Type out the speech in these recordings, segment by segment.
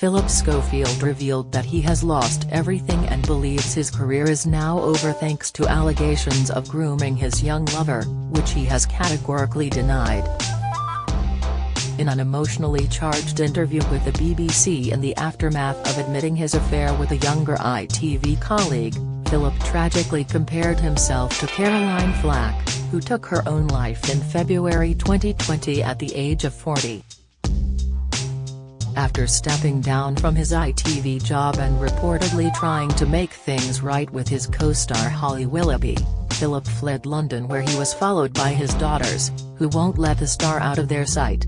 Phillip Schofield revealed that he has lost everything and believes his career is now over thanks to allegations of grooming his young lover, which he has categorically denied. In an emotionally charged interview with the BBC in the aftermath of admitting his affair with a younger ITV colleague, Phillip tragically compared himself to Caroline Flack, who took her own life in February 2020 at the age of 40. After stepping down from his ITV job and reportedly trying to make things right with his co-star Holly Willoughby, Phillip fled London, where he was followed by his daughters, who won't let the star out of their sight.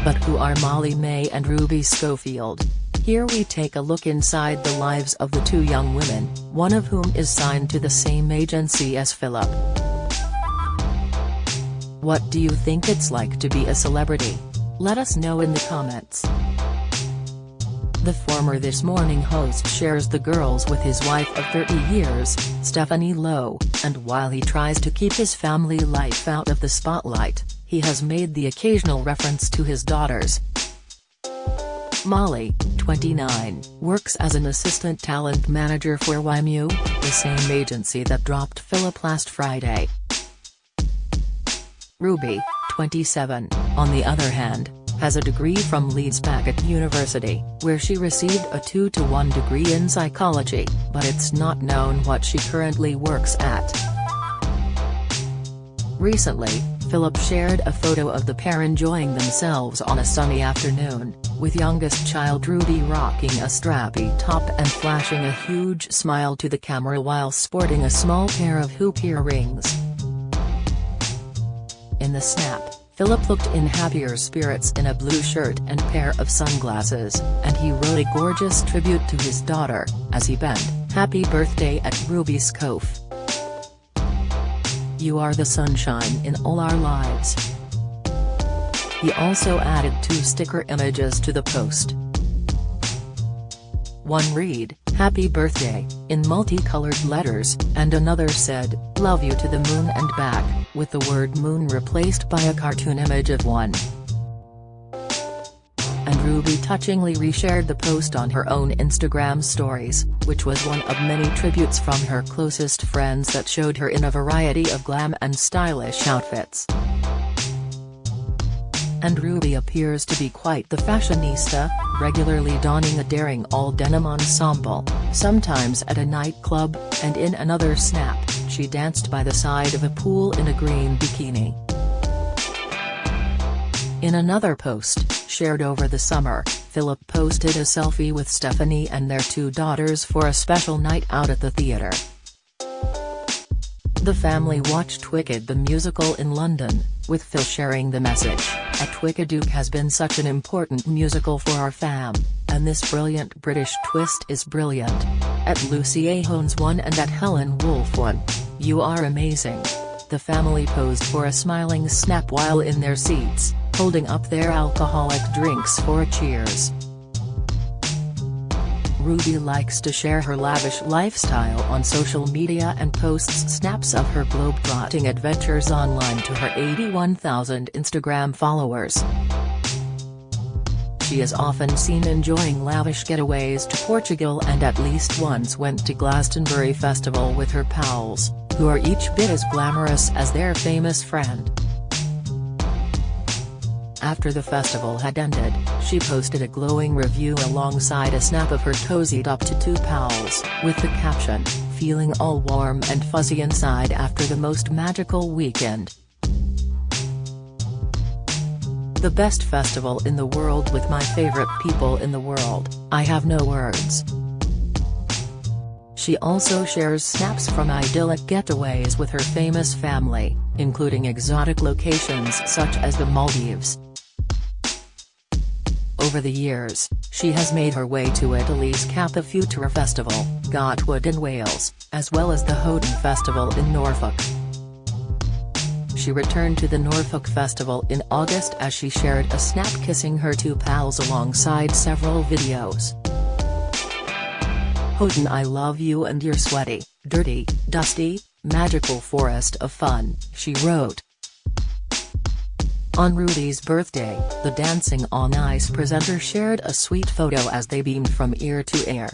But who are Molly May and Ruby Schofield? Here we take a look inside the lives of the two young women, one of whom is signed to the same agency as Phillip. What do you think it's like to be a celebrity? Let us know in the comments. The former This Morning host shares the girls with his wife of 30 years, Stephanie Lowe, and while he tries to keep his family life out of the spotlight, he has made the occasional reference to his daughters. Molly, 29, works as an assistant talent manager for YMU, the same agency that dropped Phillip last Friday. Ruby, 27, on the other hand, has a degree from Leeds Packet University, where she received a 2:1 degree in psychology, but it's not known what she currently works at. Recently, Phillip shared a photo of the pair enjoying themselves on a sunny afternoon, with youngest child Ruby rocking a strappy top and flashing a huge smile to the camera while sporting a small pair of hoop earrings. In the snap, Phillip looked in happier spirits in a blue shirt and pair of sunglasses, and he wrote a gorgeous tribute to his daughter, as he penned, "Happy birthday" at Ruby Schof. "You are the sunshine in all our lives." He also added 2 sticker images to the post. One read, "Happy birthday," in multicolored letters, and another said, "Love you to the moon and back," with the word moon replaced by a cartoon image of one. And Ruby touchingly reshared the post on her own Instagram stories, which was one of many tributes from her closest friends that showed her in a variety of glam and stylish outfits. And Ruby appears to be quite the fashionista, regularly donning a daring all-denim ensemble, sometimes at a nightclub, and in another snap, she danced by the side of a pool in a green bikini. In another post, shared over the summer, Phillip posted a selfie with Stephanie and their 2 daughters for a special night out at the theatre. The family watched Wicked the musical in London, with Phil sharing the message, "At Wickadook has been such an important musical for our fam, and this brilliant British twist is brilliant. At Lucy Ahone's one and at Helen Wolf one. You are amazing." The family posed for a smiling snap while in their seats, holding up their alcoholic drinks for a cheers. Ruby likes to share her lavish lifestyle on social media and posts snaps of her globe-trotting adventures online to her 81,000 Instagram followers. She is often seen enjoying lavish getaways to Portugal and at least once went to Glastonbury Festival with her pals, who are each bit as glamorous as their famous friend. After the festival had ended, she posted a glowing review alongside a snap of her cozied up to 2 pals, with the caption, "Feeling all warm and fuzzy inside after the most magical weekend. The best festival in the world with my favorite people in the world, I have no words." She also shares snaps from idyllic getaways with her famous family, including exotic locations such as the Maldives. Over the years, she has made her way to Italy's Kappa Futura Festival, Gotwood in Wales, as well as the Houghton Festival in Norfolk. She returned to the Norfolk Festival in August as she shared a snap kissing her 2 pals alongside several videos. "Houghton, I love you and your sweaty, dirty, dusty, magical forest of fun," she wrote. On Ruby's birthday, the Dancing on Ice presenter shared a sweet photo as they beamed from ear to ear.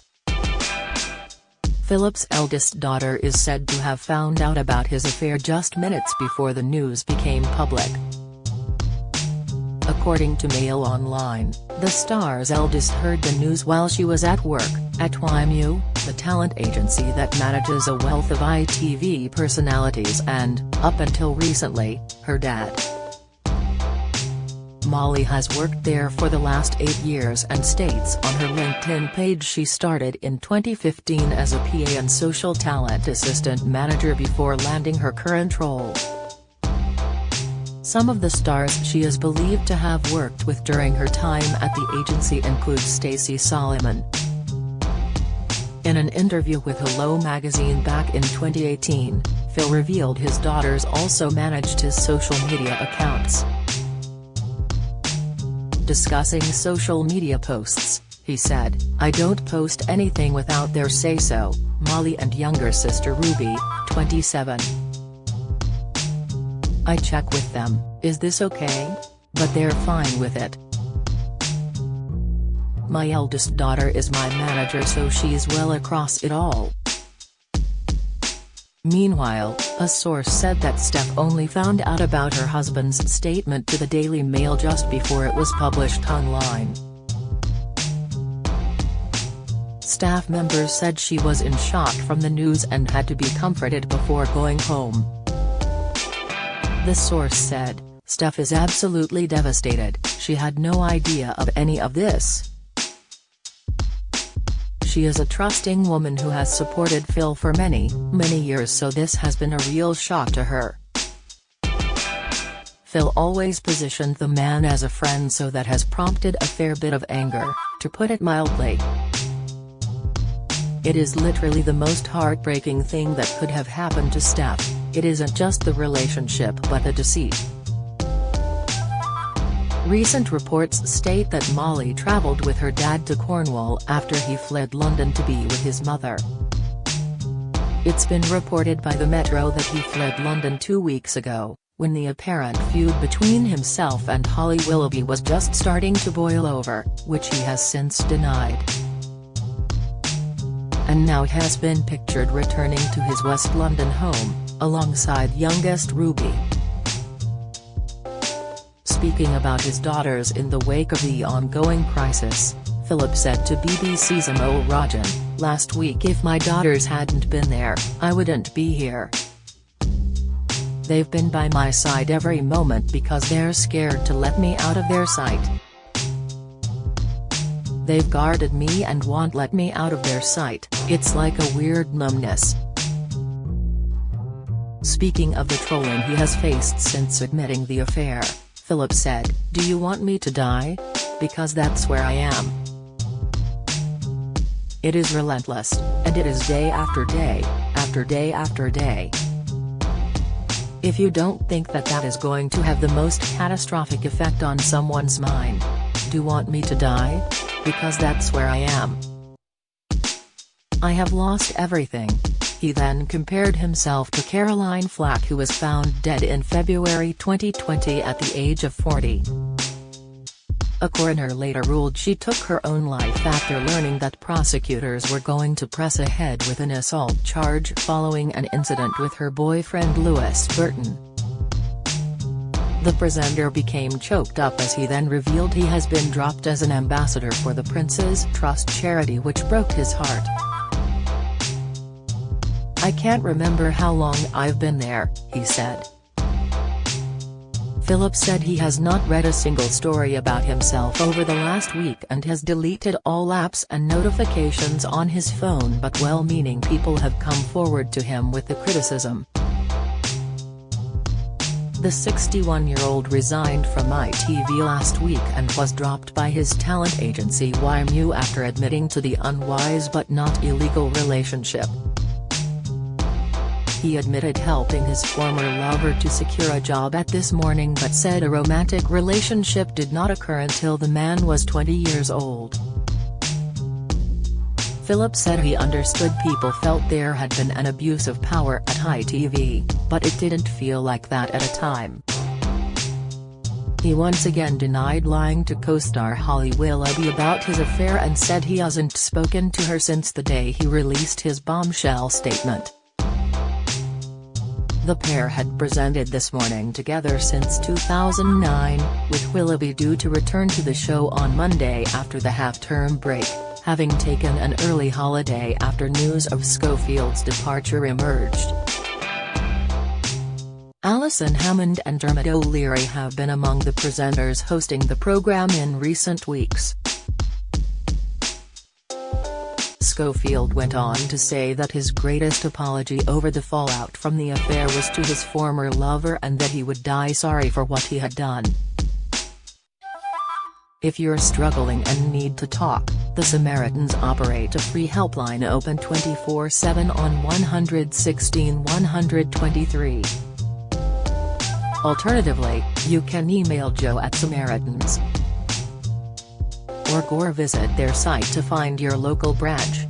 Phillip's eldest daughter is said to have found out about his affair just minutes before the news became public. According to Mail Online, the star's eldest heard the news while she was at work at YMU, the talent agency that manages a wealth of ITV personalities, and, up until recently, her dad. Molly has worked there for the last 8 years and states on her LinkedIn page she started in 2015 as a PA and social talent assistant manager before landing her current role. Some of the stars she is believed to have worked with during her time at the agency include Stacey Solomon. In an interview with Hello magazine back in 2018, Phil revealed his daughters also managed his social media accounts. Discussing social media posts, he said, "I don't post anything without their say-so, Molly and younger sister Ruby, 27. I check with them, is this okay? But they're fine with it. My eldest daughter is my manager, so she's well across it all." Meanwhile, a source said that Steph only found out about her husband's statement to the Daily Mail just before it was published online. Staff members said she was in shock from the news and had to be comforted before going home. The source said, "Steph is absolutely devastated, she had no idea of any of this. She is a trusting woman who has supported Phil for many, many years, so this has been a real shock to her." Phil always positioned the man as a friend, so that has prompted a fair bit of anger, to put it mildly. "It is literally the most heartbreaking thing that could have happened to Steph. It isn't just the relationship but the deceit." Recent reports state that Molly travelled with her dad to Cornwall after he fled London to be with his mother. It's been reported by the Metro that he fled London 2 weeks ago, when the apparent feud between himself and Holly Willoughby was just starting to boil over, which he has since denied. And now has been pictured returning to his West London home, alongside youngest Ruby. Speaking about his daughters in the wake of the ongoing crisis, Phillip said to BBC's Amol Rajan, "Last week, if my daughters hadn't been there, I wouldn't be here. They've been by my side every moment because they're scared to let me out of their sight. They've guarded me and won't let me out of their sight, it's like a weird numbness." Speaking of the trolling he has faced since admitting the affair, Phillip said, "Do you want me to die? Because that's where I am. It is relentless, and it is day after day, after day after day. If you don't think that that is going to have the most catastrophic effect on someone's mind, do you want me to die? Because that's where I am. I have lost everything." He then compared himself to Caroline Flack, who was found dead in February 2020 at the age of 40. A coroner later ruled she took her own life after learning that prosecutors were going to press ahead with an assault charge following an incident with her boyfriend Lewis Burton. The presenter became choked up as he then revealed he has been dropped as an ambassador for the Prince's Trust charity, which broke his heart. "I can't remember how long I've been there," he said. Phillip said he has not read a single story about himself over the last week and has deleted all apps and notifications on his phone, but well-meaning people have come forward to him with the criticism. The 61-year-old resigned from ITV last week and was dropped by his talent agency YMU after admitting to the unwise but not illegal relationship. He admitted helping his former lover to secure a job at This Morning, but said a romantic relationship did not occur until the man was 20 years old. Phillip said he understood people felt there had been an abuse of power at ITV, but it didn't feel like that at a time. He once again denied lying to co-star Holly Willoughby about his affair and said he hasn't spoken to her since the day he released his bombshell statement. The pair had presented This Morning together since 2009, with Willoughby due to return to the show on Monday after the half-term break, having taken an early holiday after news of Schofield's departure emerged. Alison Hammond and Dermot O'Leary have been among the presenters hosting the programme in recent weeks. Schofield went on to say that his greatest apology over the fallout from the affair was to his former lover and that he would die sorry for what he had done. If you're struggling and need to talk, the Samaritans operate a free helpline open 24/7 on 116 123. Alternatively, you can email joe@samaritans.org or visit their site to find your local branch.